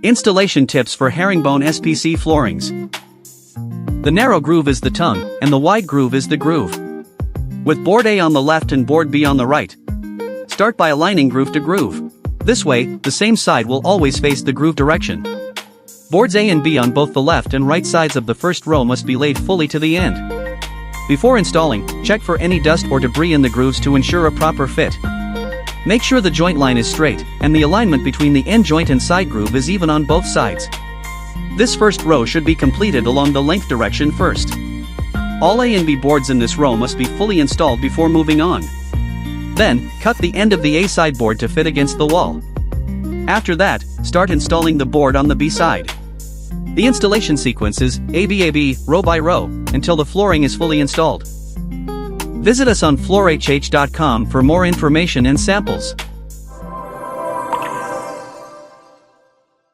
Installation tips for Herringbone SPC floorings. The narrow groove is the tongue, and the wide groove is the groove. With board A on the left and board B on the right, start by aligning groove to groove. This way, the same side will always face the groove direction. Boards A and B on both the left and right sides of the first row must be laid fully to the end. Before installing, check for any dust or debris in the grooves to ensure a proper fit. Make sure the joint line is straight, and the alignment between the end joint and side groove is even on both sides. This first row should be completed along the length direction first. All A and B boards in this row must be fully installed before moving on. Then, cut the end of the A side board to fit against the wall. After that, start installing the board on the B side. The installation sequence is AB, row by row, until the flooring is fully installed. Visit us on floorhh.com for more information and samples.